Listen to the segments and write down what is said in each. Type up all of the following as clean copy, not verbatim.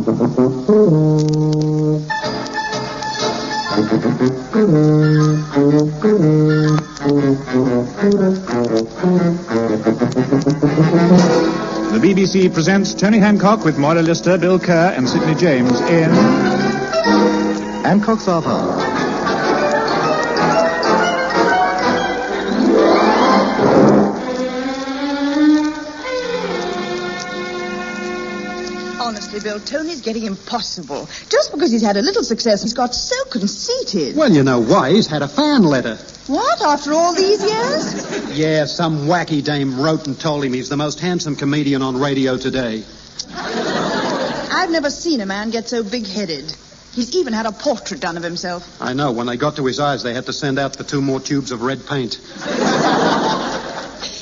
The BBC presents Tony Hancock with Moira Lister, Bill Kerr, and Sidney James in Hancock's Halfhour. Honestly, Bill, Tony's getting impossible. Just because he's had a little success, he's got so conceited. Well, you know why. He's had a fan letter. What, after all these years? Yeah, some wacky dame wrote and told him he's the most handsome comedian on radio today. I've never seen a man get so big-headed. He's even had a portrait done of himself. I know. When they got to his eyes, they had to send out for 2 more tubes of red paint.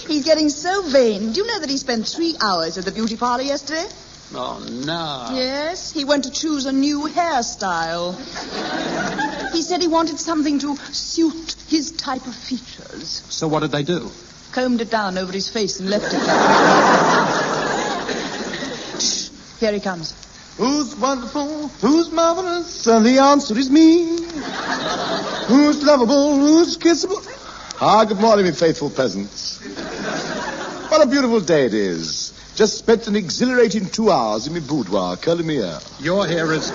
He's getting so vain. Do you know that he spent 3 hours at the beauty parlor yesterday? Oh, no. Yes, he went to choose a new hairstyle. He said he wanted something to suit his type of features. So what did they do? Combed it down over his face and left it there. Shh, here he comes. Who's wonderful? Who's marvelous? And the answer is me. Who's lovable? Who's kissable? Good morning, me faithful peasants. What a beautiful day it is. Just spent an exhilarating 2 hours in my boudoir, curling me hair. Your hair's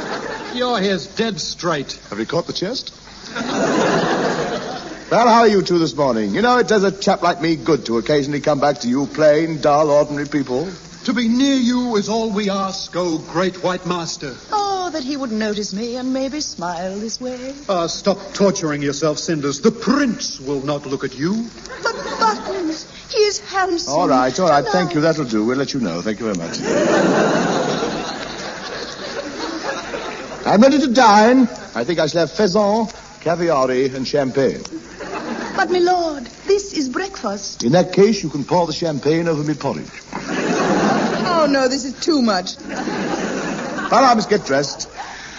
dead straight. Have you caught the chest? Well, how are you two this morning? You know, it does a chap like me good to occasionally come back to you plain, dull, ordinary people. To be near you is all we ask, oh great white master. Oh, that he would notice me and maybe smile this way. Stop torturing yourself, Cinders. The prince will not look at you. But Buttons, he is handsome. All right. Thank you. That'll do. We'll let you know. Thank you very much. I'm ready to dine. I think I shall have pheasant, caviar, and champagne. But, my lord, this is breakfast. In that case, you can pour the champagne over me porridge. Oh, no, this is too much. Well, I must get dressed.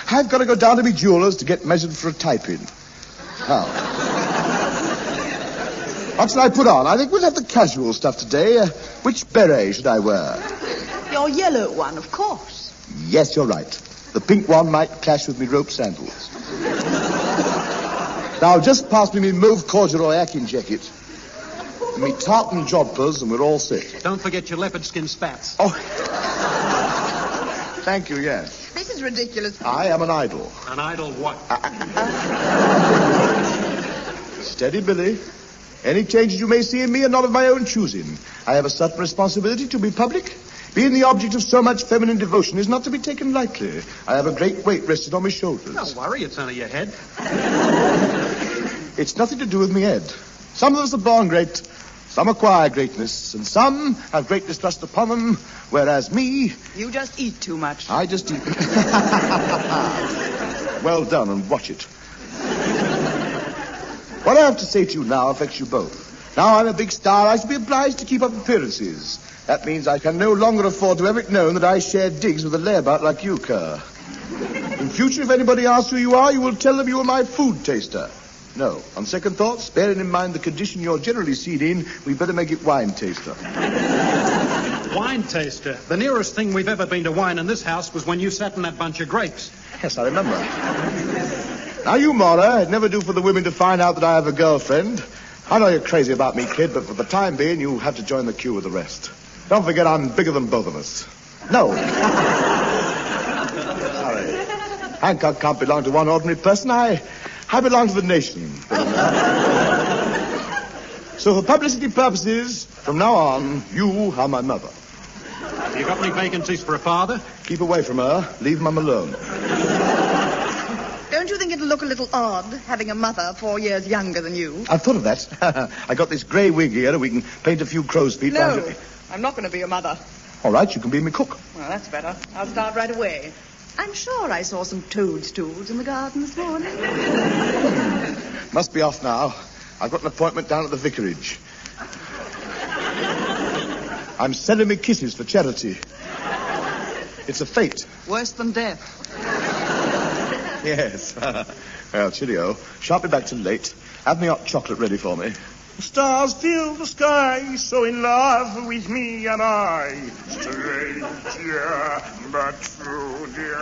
I've got to go down to me jeweller's to get measured for a type-in. How? What shall I put on? I think we'll have the casual stuff today. Which beret should I wear? Your yellow one, of course. Yes, you're right. The pink one might clash with me rope sandals. Now, just pass me mauve corduroy Akin jacket. Me tartan jodhpurs, and we're all set. Don't forget your leopard skin spats. Oh. Thank you, yes. This is ridiculous. I am an idol. An idol what? Steady, Billy. Any changes you may see in me are not of my own choosing. I have a certain responsibility to be public. Being the object of so much feminine devotion is not to be taken lightly. I have a great weight rested on my shoulders. Don't worry, it's only your head. It's nothing to do with me head. Some of us are born great, some acquire greatness, and some have greatness thrust upon them, whereas me... You just eat too much. I just eat... Well done, and watch it. What I have to say to you now affects you both. Now I'm a big star, I shall be obliged to keep up appearances. That means I can no longer afford to have it known that I share digs with a layabout like you, Kerr. In future, if anybody asks who you are, you will tell them you are my food taster. No, on second thoughts, bearing in mind the condition you're generally seen in, we'd better make it wine taster. Wine taster? The nearest thing we've ever been to wine in this house was when you sat in that bunch of grapes. Yes, I remember. Now, you, Mora, it'd never do for the women to find out that I have a girlfriend. I know you're crazy about me, kid, but for the time being, you have to join the queue with the rest. Don't forget I'm bigger than both of us. No. Sorry. Hancock can't belong to one ordinary person. I belong to the nation. So for publicity purposes, from now on, you are my mother. Have you got any vacancies for a father? Keep away from her. Leave Mum alone. Don't you think it'll look a little odd having a mother 4 years younger than you? I've thought of that. I got this grey wig here. We can paint a few crow's feet. No, I'm not going to be a mother. All right, you can be me cook. Well, that's better. I'll start right away. I'm sure I saw some toadstools in the garden this morning. Must be off now. I've got an appointment down at the vicarage. I'm selling me kisses for charity. It's a fate. Worse than death. Yes. Well, cheerio. Shan't be back till late. Have me hot chocolate ready for me. Stars fill the sky, so in love with me am I. Stranger, but true, dear.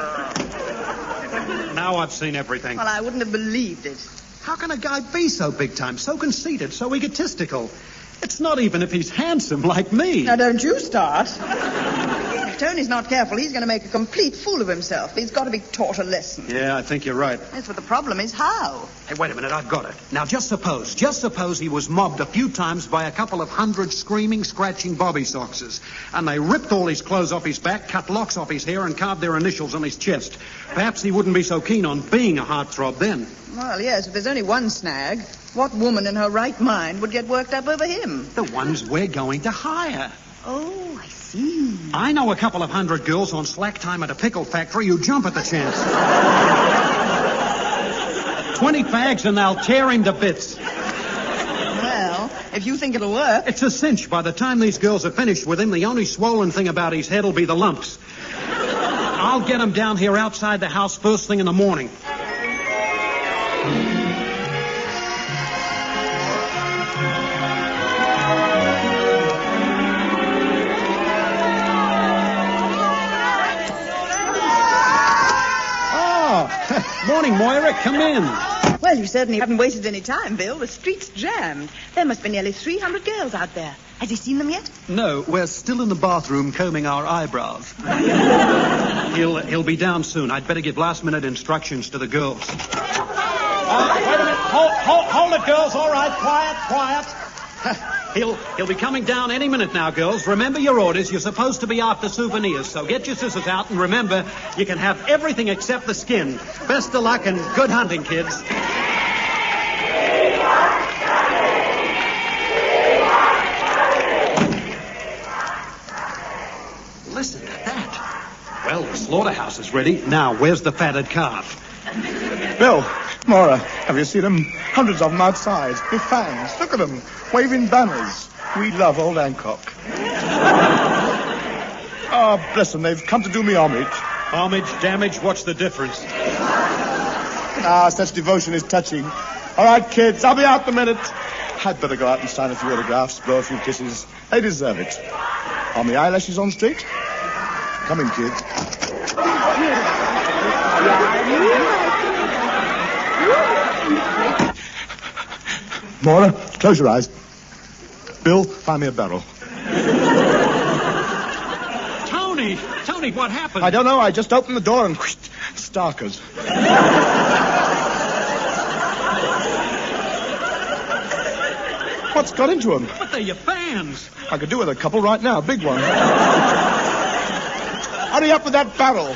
Now I've seen everything. Well, I wouldn't have believed it. How can a guy be so big time, so conceited, so egotistical? It's not even if he's handsome like me. Now, don't you start. If Tony's not careful, he's going to make a complete fool of himself. He's got to be taught a lesson. Yeah, I think you're right. That's what the problem is. How? Hey, wait a minute, I've got it. Now, just suppose he was mobbed a few times by a couple of 100 screaming, scratching bobby soxers. And they ripped all his clothes off his back, cut locks off his hair, and carved their initials on his chest. Perhaps he wouldn't be so keen on being a heartthrob then. Well, yes, if there's only one snag, what woman in her right mind would get worked up over him? The ones we're going to hire. Oh, I see. I know a couple of 100 girls on slack time at a pickle factory who jump at the chance. 20 fags and they'll tear him to bits. Well, if you think it'll work. It's a cinch. By the time these girls are finished with him, the only swollen thing about his head will be the lumps. I'll get him down here outside the house first thing in the morning. Morning, Moira. Come in. Well, you certainly haven't wasted any time, Bill. The street's jammed. There must be nearly 300 girls out there. Has he seen them yet? No, we're still in the bathroom combing our eyebrows. He'll be down soon. I'd better give last-minute instructions to the girls. Wait a minute. Hold it, girls. All right. Quiet. He'll be coming down any minute now, girls. Remember your orders. You're supposed to be after souvenirs, so get your scissors out, and remember, you can have everything except the skin. Best of luck and good hunting, kids. Listen to that. Well, the slaughterhouse is ready. Now, where's the fatted calf? Bill, Maura, have you seen them? Hundreds of them outside. With fans. Look at them. Waving banners. We love old Hancock. Oh, bless them. They've come to do me homage. Homage, damage, what's the difference? Such devotion is touching. All right, kids, I'll be out in a minute. I'd better go out and sign a few autographs, blow a few kisses. They deserve it. Are my eyelashes on straight? Come in, kids. Maura, close your eyes. Bill, find me a barrel. Tony, what happened? I don't know. I just opened the door and whoosh, starkers. What's got into them? But they're your fans. I could do with a couple right now. Big one. Hurry up with that barrel.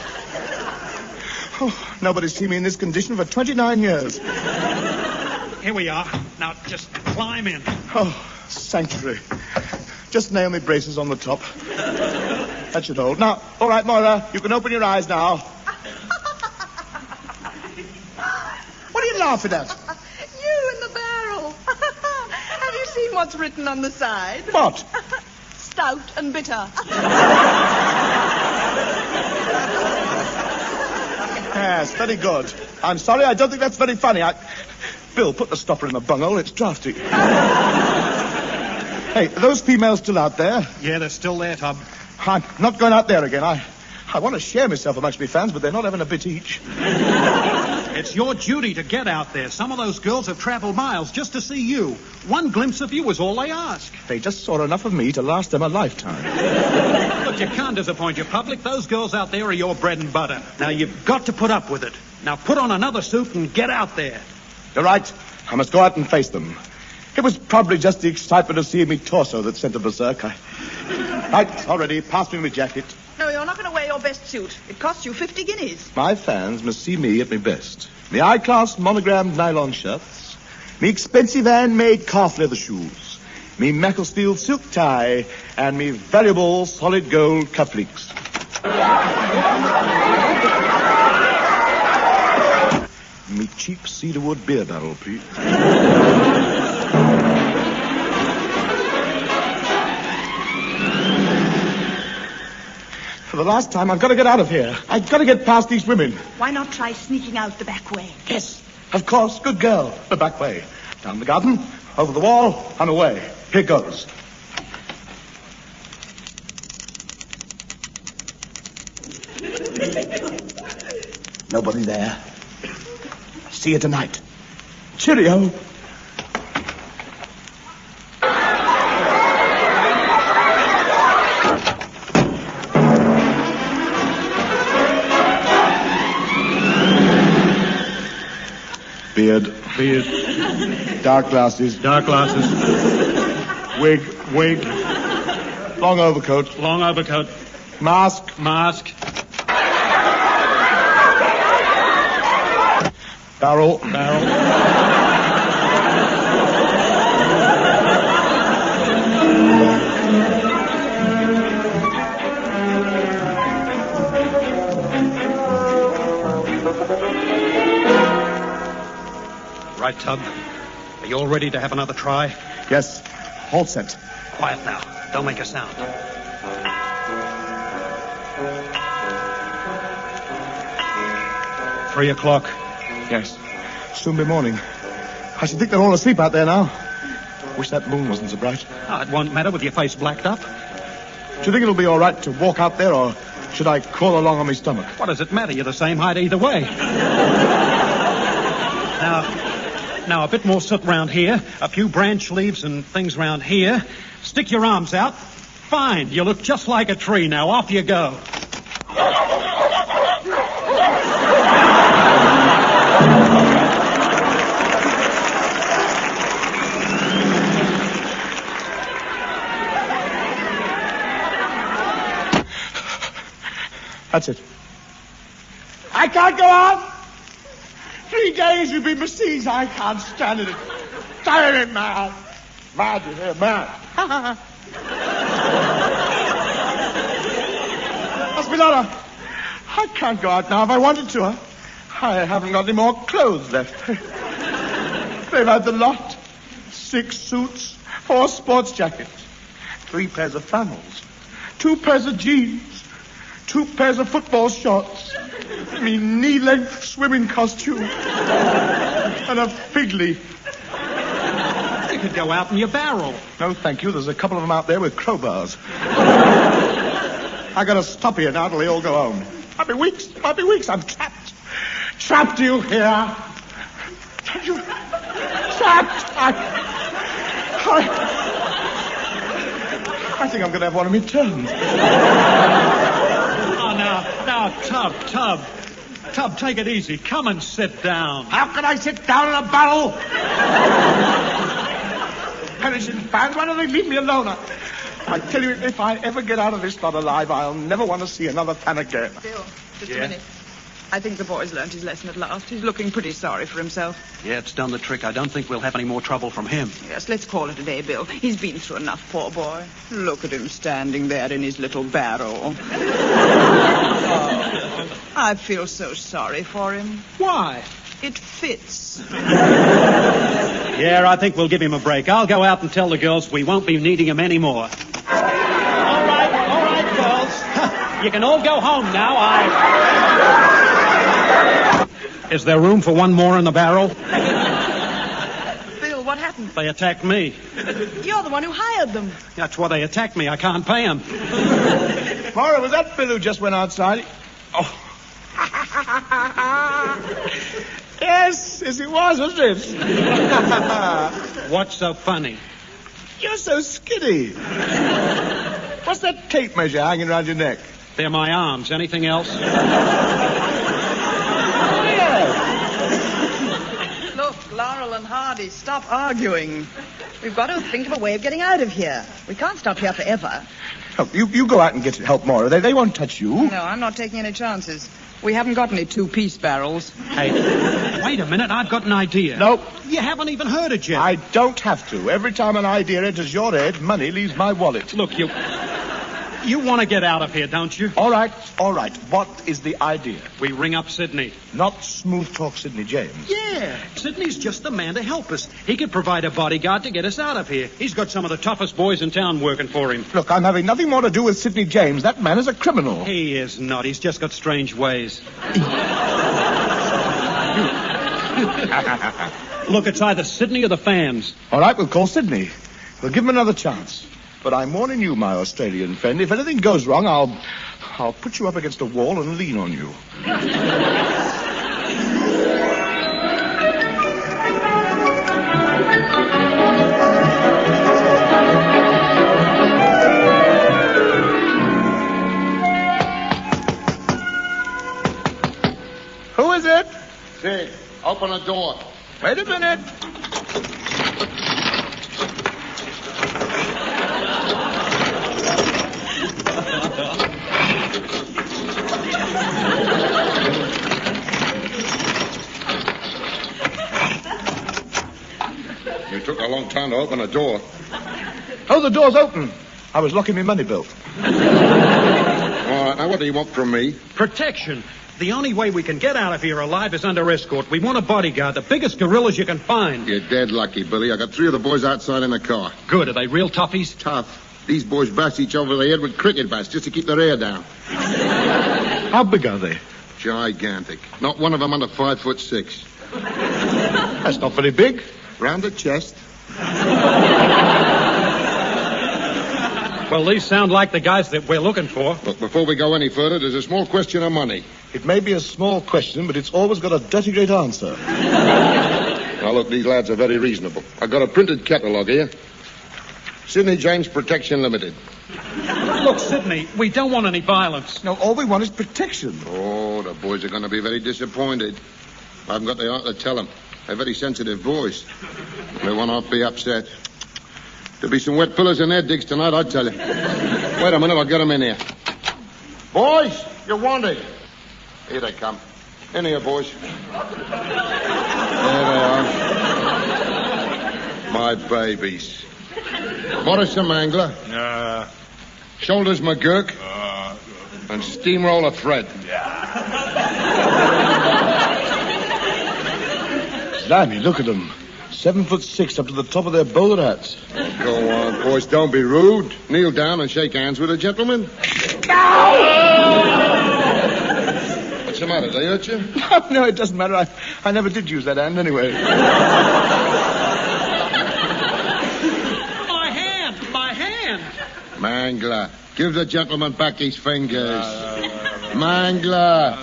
Oh, nobody's seen me in this condition for 29 years. Here we are. Now, just climb in. Oh, sanctuary. Just nail me braces on the top. That should hold. Now, all right, Moira, you can open your eyes now. What are you laughing at? You in the barrel. Have you seen what's written on the side? What? Stout and bitter. Yes, very good. I'm sorry, I don't think that's very funny. Bill, put the stopper in the bunghole. It's drafty. Hey, are those females still out there? Yeah, they're still there, Tub. I'm not going out there again. I want to share myself amongst my fans, but they're not having a bit each. It's your duty to get out there. Some of those girls have traveled miles just to see you. One glimpse of you was all they ask. They just saw enough of me to last them a lifetime. But you can't disappoint your public. Those girls out there are your bread and butter. Now, you've got to put up with it. Now, put on another suit and get out there. You're right. I must go out and face them. It was probably just the excitement of seeing me torso that sent a berserk. Right, already. Pass me my jacket. No, you're not going to wear your best suit. It costs you 50 guineas. My fans must see me at my best. Me high-class monogrammed nylon shirts, me expensive handmade calf leather shoes, me Macclesfield silk tie, and me valuable solid gold cufflinks. Me cheap cedarwood beer barrel, please. For the last time, I've got to get out of here. I've got to get past these women. Why not try sneaking out the back way? Yes, of course. Good girl. The back way. Down the garden, over the wall, and away. Here goes. Nobody there. See you tonight. Cheerio. Beard. Dark glasses. Wig. Long overcoat. Mask. Barrel. Right, Tub. Are you all ready to have another try? Yes. All set. Quiet now. Don't make a sound. Three o'clock. Yes. Soon be morning. I should think they're all asleep out there now. Wish that moon wasn't so bright. Oh, it won't matter with your face blacked up. Do you think it'll be all right to walk out there, or should I crawl along on my stomach? What does it matter? You're the same height either way. Now, a bit more soot round here, a few branch leaves and things round here. Stick your arms out. Fine. You look just like a tree now. Off you go. That's it. I can't go on. 3 days you've been besieged. I can't stand it. Tired it, man. Mad, you hear, mad. What's the matter? I can't go out now if I wanted to. I haven't got any more clothes left. They've had the lot. 6 suits, 4 sports jackets, 3 pairs of flannels, 2 pairs of jeans, 2 pairs of football shorts, me knee-length swimming costume, and a fig leaf. You could go out in your barrel. No, thank you. There's a couple of them out there with crowbars. I gotta stop here now till they all go home. Might be weeks. I'm trapped. Trapped, do you hear? Trapped. I think I'm gonna have one of me turns. Now, Tub, take it easy. Come and sit down. How can I sit down in a barrel? Perishing fans, why don't they leave me alone? I tell you, if I ever get out of this lot alive, I'll never want to see another fan again. Bill, just a minute. I think the boy's learned his lesson at last. He's looking pretty sorry for himself. Yeah, it's done the trick. I don't think we'll have any more trouble from him. Yes, let's call it a day, Bill. He's been through enough, poor boy. Look at him standing there in his little barrel. I feel so sorry for him. Why? It fits. Yeah, I think we'll give him a break. I'll go out and tell the girls we won't be needing him anymore. All right, girls. You can all go home now. Is there room for one more in the barrel? Bill, what happened? They attacked me. You're the one who hired them. That's why they attacked me. I can't pay them. Maura, was that Bill who just went outside? Oh. Yes, it was, wasn't it? What's so funny? You're so skinny. What's that tape measure hanging around your neck? They're my arms. Anything else? Look, Laurel and Hardy, stop arguing. We've got to think of a way of getting out of here. We can't stop here forever. Oh, you go out and get help, Maura. They won't touch you. No, I'm not taking any chances. We haven't got any 2-piece barrels. Hey, wait a minute. I've got an idea. Nope. You haven't even heard it yet. I don't have to. Every time an idea enters your head, money leaves my wallet. Look, you want to get out of here, don't you? All right. What is the idea? We ring up Sidney. Not smooth talk Sidney James. Yeah, Sidney's just the man to help us. He could provide a bodyguard to get us out of here. He's got some of the toughest boys in town working for him. Look, I'm having nothing more to do with Sidney James. That man is a criminal. He is not. He's just got strange ways. Look, it's either Sydney or the fans. All right, we'll call Sydney. We'll give him another chance. But I'm warning you, my Australian friend, if anything goes wrong, I'll put you up against a wall and lean on you. Who is it? Sid, open the door. Wait a minute. You took a long time to open the door. Oh, the door's open. I was locking my money belt. All right, now what do you want from me? Protection. The only way we can get out of here alive is under escort. We want a bodyguard, the biggest gorillas you can find. You're dead lucky, Billy. I got 3 of the boys outside in the car. Good. Are they real toughies? Tough. These boys bash each other over the head with cricket bats just to keep their hair down. How big are they? Gigantic. Not one of them under 5'6". That's not very big. Round the chest. Well, these sound like the guys that we're looking for. Look, before we go any further, there's a small question of money. It may be a small question, but it's always got a dirty great answer. Now, look, these lads are very reasonable. I've got a printed catalogue here. Sydney James Protection Limited. Look, Sydney, we don't want any violence. No, all we want is protection. Oh, the boys are going to be very disappointed. I haven't got the heart to tell them. They're very sensitive boys. They will not be upset. There'll be some wet pillows in their digs tonight, I tell you. Wait a minute, I'll get them in here. Boys, you're wanted. Here they come. In here, boys. There they are. My babies. Morris the Mangler. Shoulders McGurk. And Steamroller Fred. Blimey, look at them. 7'6" up to the top of their bowler hats. Go on, boys, don't be rude. Kneel down and shake hands with a gentleman. What's the matter? They hurt you? No, it doesn't matter. I never did use that hand anyway. My hand. Mangler, give the gentleman back his fingers. Mangler.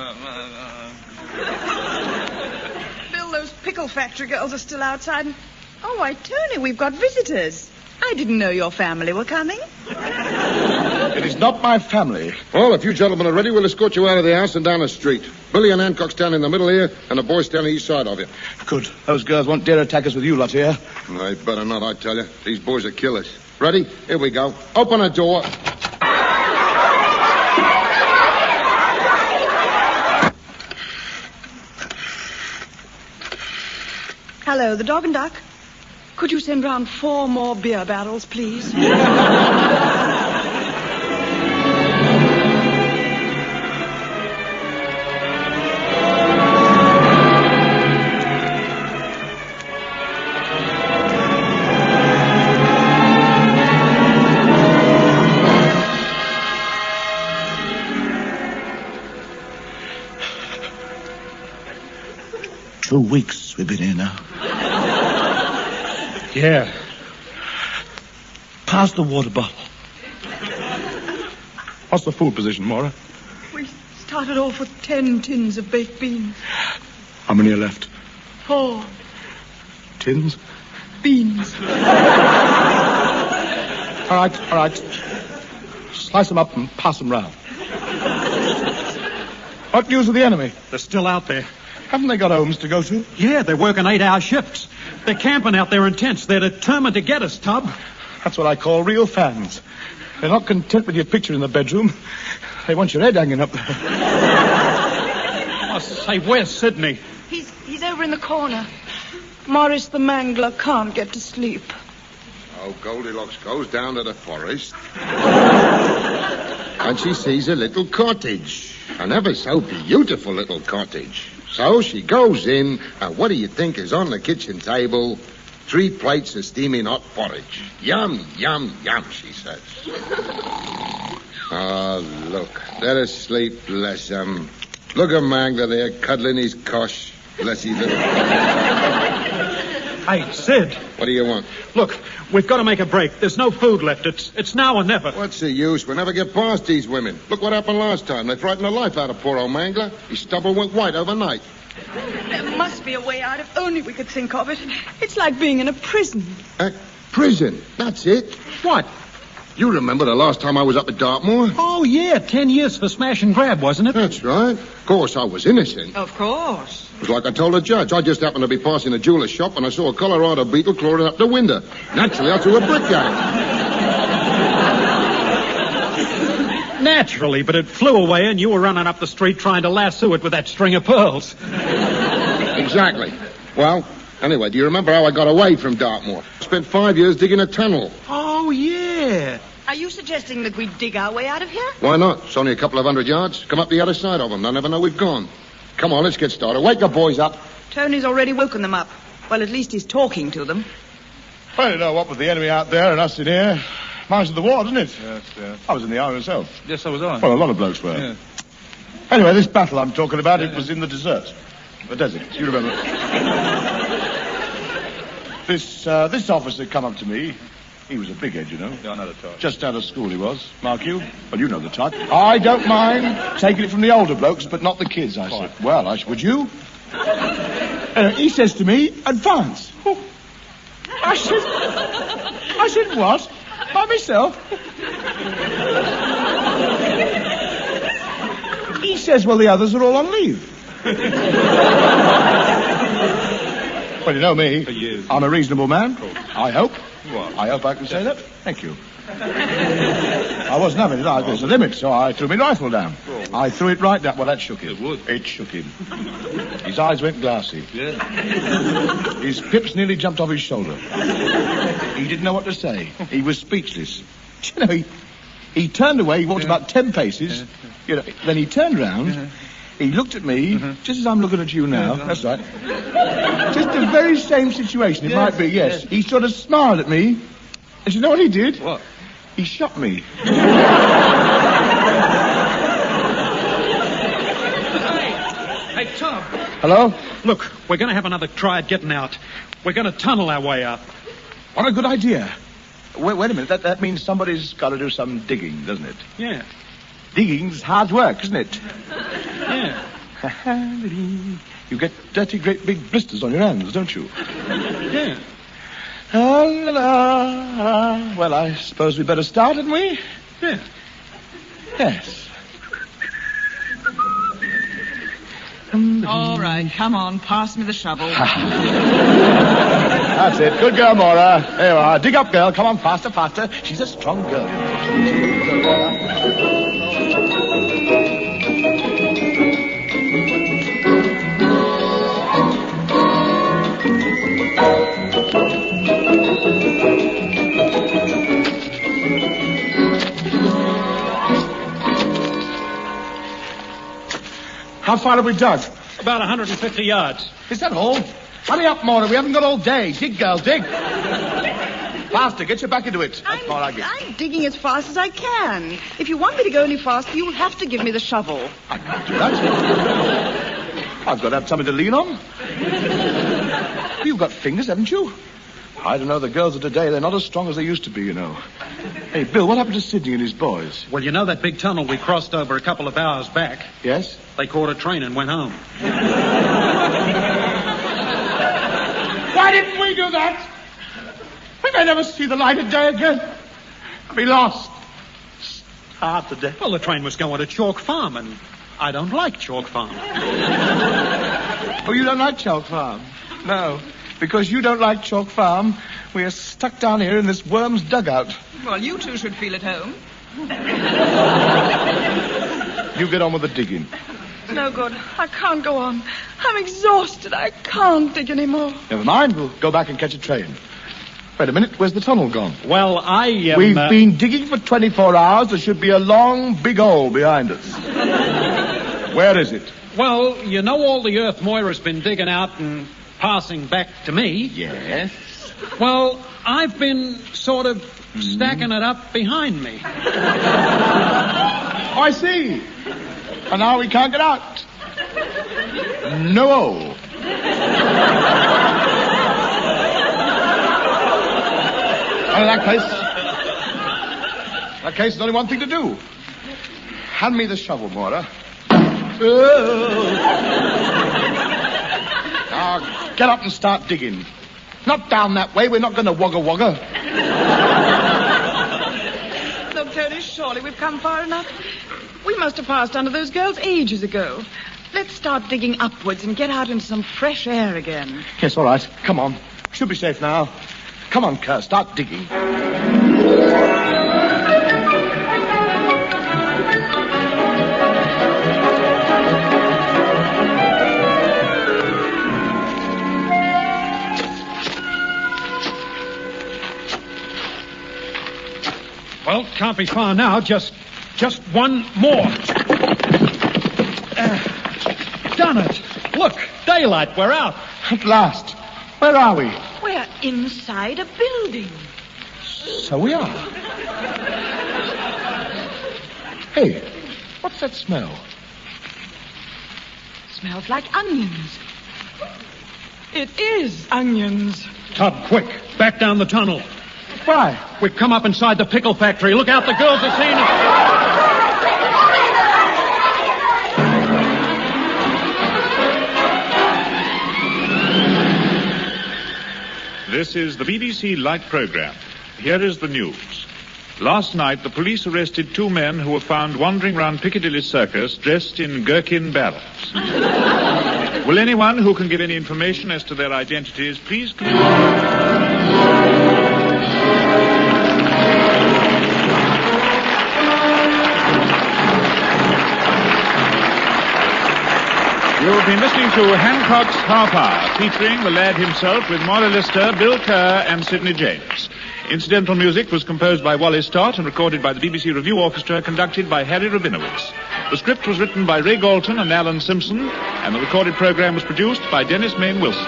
Those pickle factory girls are still outside. Oh, why, Tony, we've got visitors. I didn't know your family were coming. It is not my family. Well, if you gentlemen are ready, we'll escort you out of the house and down the street. Billy and Hancock stand in the middle here, and the boys stand each side of you. Good. Those girls won't dare attack us with you lot here. They better not, I tell you. These boys are killers. Ready? Here we go. Open the door. Hello, the Dog and Duck. Could you send round 4 more beer barrels, please? 2 weeks we've been here now. Yeah. Pass the water bottle. What's the food position, Maura? We started off with 10 tins of baked beans. How many are left? 4 Tins? beans. All right. Slice them up and pass them round. What news of the enemy? They're still out there. Haven't they got homes to go to? Yeah, they're working 8-hour shifts. They're camping out there in tents. They're determined to get us, Tub. That's what I call real fans. They're not content with your picture in the bedroom. They want your head hanging up there. I say, where's Sydney? He's over in the corner. Morris the Mangler can't get to sleep. Oh, Goldilocks goes down to the forest. And she sees a little cottage. An ever so beautiful little cottage. So she goes in, and what do you think is on the kitchen table? 3 plates of steaming hot porridge. Yum, yum, yum, she says. Oh, look. They're asleep, bless them. Look at Mangler there, cuddling his cosh. Bless his little... Hey, Sid. What do you want? Look, we've got to make a break. There's no food left. It's now or never. What's the use? We'll never get past these women. Look what happened last time. They frightened the life out of poor old Mangler. His stubble went white overnight. There must be a way out if only we could think of it. It's like being in a prison. Prison. That's it. What? You remember the last time I was up at Dartmoor? Oh, yeah, 10 years for smash and grab, wasn't it? That's right. Of course, I was innocent. Of course. It was like I told the judge. I just happened to be passing a jeweler's shop when I saw a Colorado beetle crawling up the window. Naturally, I threw a brick at it. Naturally, but it flew away and you were running up the street trying to lasso it with that string of pearls. Exactly. Well, anyway, do you remember how I got away from Dartmoor? Spent 5 years digging a tunnel. Oh, yeah. Are you suggesting that we dig our way out of here? Why not? It's only a couple of 100 yards. Come up the other side of them. They'll never know we've gone. Come on, let's get started. Wake the boys up. Tony's already woken them up. Well, at least he's talking to them. Well, you know, what with the enemy out there and us in here, mine's of the war, isn't it? Yes, yes. I was in the army myself. Yes, so was I. Well, a lot of blokes were. Yeah. Anyway, this battle I'm talking about, it was in the desert. The desert, you remember. This officer come up to me. He was a big head, you know. Yeah, I know the type. Just out of school he was, mark you. Well, you know the type. I don't mind taking it from the older blokes, but not the kids, I said. Well, would you? He says to me, advance. I said, what? By myself? He says, well, the others are all on leave. Well, you know me. For years. I'm a reasonable man. I hope. What? I hope I can say that. Thank you. I wasn't having it. There's a limit, so I threw my rifle down. I threw it right down. Well, that shook him. It would. It shook him. His eyes went glassy. Yeah. His pips nearly jumped off his shoulder. He didn't know what to say. He was speechless. You know, he turned away. He walked about 10 paces. You know, then he turned round. He looked at me, just as I'm looking at you now. That's right. Just the very same situation. It might be, yes. He sort of smiled at me. And you know what he did? What? He shot me. Hey, Tom. Hello? Look, we're going to have another try at getting out. We're going to tunnel our way up. What a good idea. Wait a minute. That means somebody's got to do some digging, doesn't it? Yeah. Digging's hard work, isn't it? Yeah. You get dirty, great big blisters on your hands, don't you? Yeah. Well, I suppose we'd better start, hadn't we? Yeah. Yes. All right, come on, pass me the shovel. That's it. Good girl, Maura. There you are. Dig up, girl. Come on, faster, faster. She's a strong girl. How far have we dug? About 150 yards. Is that all? Hurry up, Maura. We haven't got all day. Dig, girl, dig. Faster. Get your back into it. That's all I get. I'm digging as fast as I can. If you want me to go any faster, you'll have to give me the shovel. I can't do that. I've got to have something to lean on. You've got fingers, haven't you? I don't know. The girls of today, they're not as strong as they used to be, you know. Hey, Bill, what happened to Sidney and his boys? Well, you know that big tunnel we crossed over a couple of hours back? Yes? They caught a train and went home. Why didn't we do that? We may never see the light of day again. Be lost. Hard to death. Well, the train was going to Chalk Farm, and I don't like Chalk Farm. Oh, you don't like Chalk Farm? No. Because you don't like Chalk Farm, we are stuck down here in this worm's dugout. Well, you two should feel at home. You get on with the digging. No good. I can't go on. I'm exhausted. I can't dig anymore. Never mind. We'll go back and catch a train. Wait a minute. Where's the tunnel gone? Well, We've been digging for 24 hours. There should be a long, big hole behind us. Where is it? Well, you know all the earth Moira's been digging out and passing back to me? Yes. Well, I've been sort of stacking it up behind me. I see. And now we can't get out. No. Well, in that case, there's only one thing to do. Hand me the shovel, Moira. Now, get up and start digging. Not down that way. We're not going to wogga. Look, Tony, surely we've come far enough. We must have passed under those girls ages ago. Let's start digging upwards and get out into some fresh air again. Yes, all right. Come on. Should be safe now. Come on, Kerr. Start digging. Well, can't be far now. Just one more. Done it. Look, daylight. We're out. At last. Where are we? We're inside a building. So we are. Hey, what's that smell? Smells like onions. It is onions. Tub, quick. Back down the tunnel. Why? We've come up inside the pickle factory. Look out, the girls are seeing us. This is the BBC Light Programme. Here is the news. Last night, the police arrested 2 men who were found wandering round Piccadilly Circus dressed in gherkin barrels. Will anyone who can give any information as to their identities please You've been listening to Hancock's Halfhour, featuring the lad himself with Moira Lister, Bill Kerr and Sidney James. Incidental music was composed by Wally Stott and recorded by the BBC Review Orchestra, conducted by Harry Rabinowitz. The script was written by Ray Galton and Alan Simpson, and the recorded program was produced by Dennis Mayne Wilson.